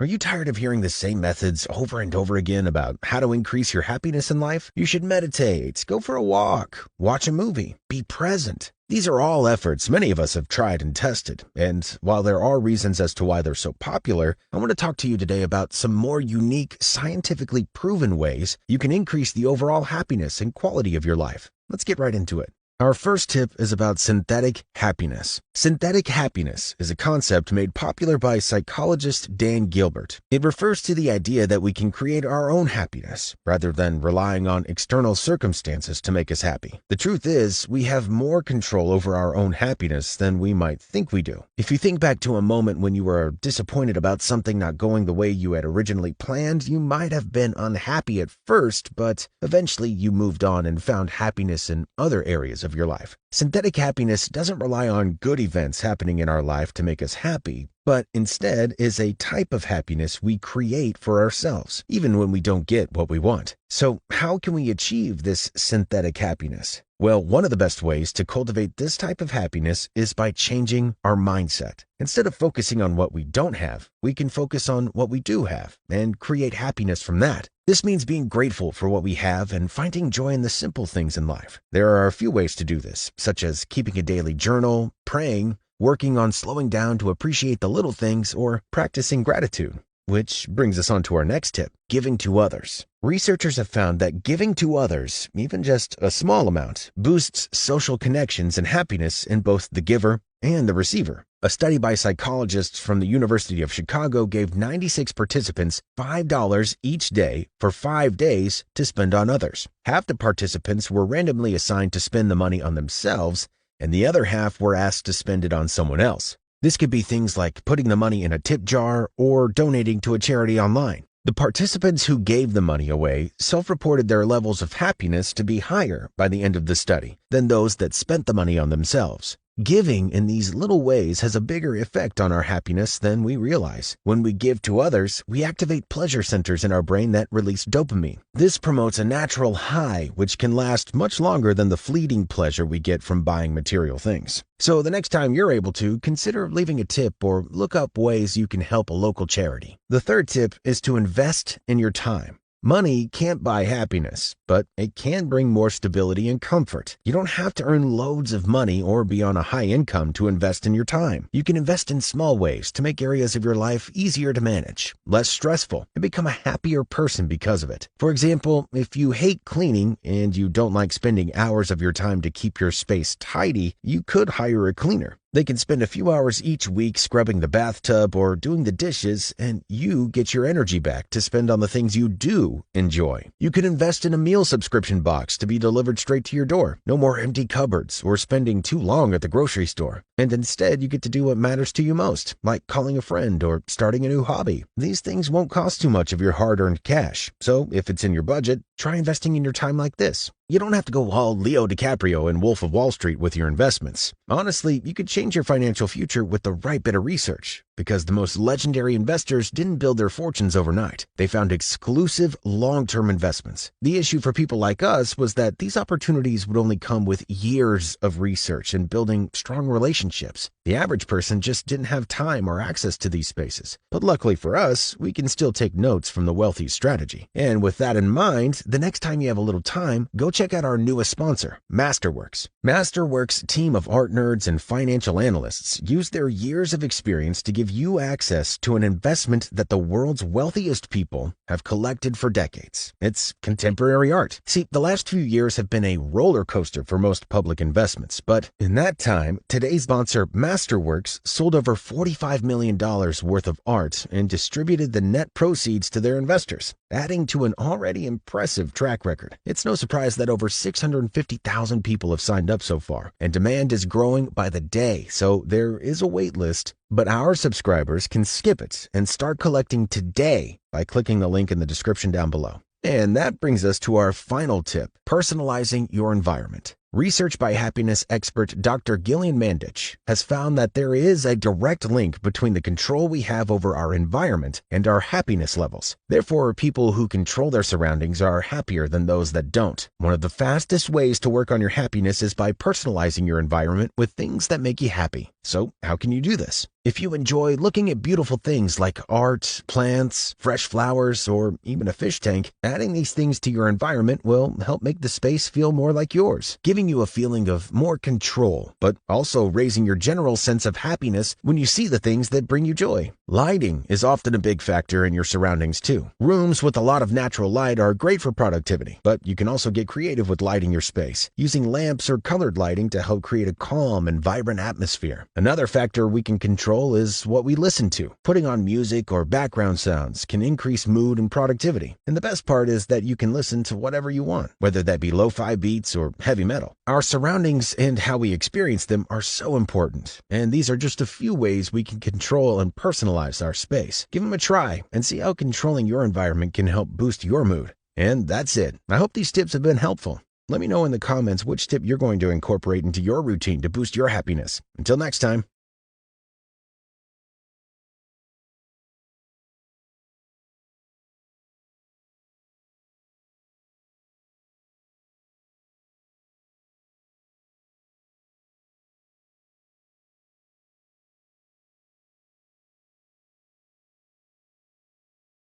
Are you tired of hearing the same methods over and over again about how to increase your happiness in life? You should meditate, go for a walk, watch a movie, be present. These are all efforts many of us have tried and tested, and while there are reasons as to why they're so popular, I want to talk to you today about some more unique, scientifically proven ways you can increase the overall happiness and quality of your life. Let's get right into it. Our first tip is about synthetic happiness. Synthetic happiness is a concept made popular by psychologist Dan Gilbert. It refers to the idea that we can create our own happiness, rather than relying on external circumstances to make us happy. The truth is, we have more control over our own happiness than we might think we do. If you think back to a moment when you were disappointed about something not going the way you had originally planned, you might have been unhappy at first, but eventually you moved on and found happiness in other areas of your life. Synthetic happiness doesn't rely on good events happening in our life to make us happy, but instead is a type of happiness we create for ourselves, even when we don't get what we want. So how can we achieve this synthetic happiness? Well, one of the best ways to cultivate this type of happiness is by changing our mindset. Instead of focusing on what we don't have, we can focus on what we do have and create happiness from that. This means being grateful for what we have and finding joy in the simple things in life. There are a few ways to do this, such as keeping a daily journal, praying, working on slowing down to appreciate the little things, or practicing gratitude. Which brings us on to our next tip, giving to others. Researchers have found that giving to others, even just a small amount, boosts social connections and happiness in both the giver and the receiver. A study by psychologists from the University of Chicago gave 96 participants $5 each day for 5 days to spend on others. Half the participants were randomly assigned to spend the money on themselves, and the other half were asked to spend it on someone else. This could be things like putting the money in a tip jar or donating to a charity online. The participants who gave the money away self-reported their levels of happiness to be higher by the end of the study than those that spent the money on themselves. Giving in these little ways has a bigger effect on our happiness than we realize. When we give to others, we activate pleasure centers in our brain that release dopamine. This promotes a natural high, which can last much longer than the fleeting pleasure we get from buying material things. So the next time you're able to, consider leaving a tip or look up ways you can help a local charity. The third tip is to invest in your time. Money can't buy happiness, but it can bring more stability and comfort. You don't have to earn loads of money or be on a high income to invest in your time. You can invest in small ways to make areas of your life easier to manage, less stressful, and become a happier person because of it. For example, if you hate cleaning and you don't like spending hours of your time to keep your space tidy, you could hire a cleaner. They can spend a few hours each week scrubbing the bathtub or doing the dishes, and you get your energy back to spend on the things you do enjoy. You could invest in a meal subscription box to be delivered straight to your door. No more empty cupboards or spending too long at the grocery store. And instead, you get to do what matters to you most, like calling a friend or starting a new hobby. These things won't cost too much of your hard-earned cash. So if it's in your budget, try investing in your time like this. You don't have to go all Leo DiCaprio and Wolf of Wall Street with your investments. Honestly, you could change your financial future with the right bit of research, because the most legendary investors didn't build their fortunes overnight. They found exclusive long-term investments. The issue for people like us was that these opportunities would only come with years of research and building strong relationships. The average person just didn't have time or access to these spaces. But luckily for us, we can still take notes from the wealthy's strategy. And with that in mind, the next time you have a little time, go check out our newest sponsor, Masterworks. Masterworks' team of art nerds and financial analysts use their years of experience to give you access to an investment that the world's wealthiest people have collected for decades. It's contemporary art. See, the last few years have been a roller coaster for most public investments, but in that time, today's sponsor, Masterworks, sold over $45 million worth of art and distributed the net proceeds to their investors, adding to an already impressive track record. It's no surprise that over 650,000 people have signed up so far, and demand is growing by the day, so there is a wait list. But our subscribers can skip it and start collecting today by clicking the link in the description down below. And that brings us to our final tip, personalizing your environment. Research by happiness expert Dr. Gillian Mandich has found that there is a direct link between the control we have over our environment and our happiness levels. Therefore, people who control their surroundings are happier than those that don't. One of the fastest ways to work on your happiness is by personalizing your environment with things that make you happy. So, how can you do this? If you enjoy looking at beautiful things like art, plants, fresh flowers, or even a fish tank, adding these things to your environment will help make the space feel more like yours, giving you a feeling of more control, but also raising your general sense of happiness when you see the things that bring you joy. Lighting is often a big factor in your surroundings too. Rooms with a lot of natural light are great for productivity, but you can also get creative with lighting your space, using lamps or colored lighting to help create a calm and vibrant atmosphere. Another factor we can control is what we listen to. Putting on music or background sounds can increase mood and productivity. And the best part is that you can listen to whatever you want, whether that be lo-fi beats or heavy metal. Our surroundings and how we experience them are so important, and these are just a few ways we can control and personalize our space. Give them a try and see how controlling your environment can help boost your mood. And that's it. I hope these tips have been helpful. Let me know in the comments which tip you're going to incorporate into your routine to boost your happiness. Until next time.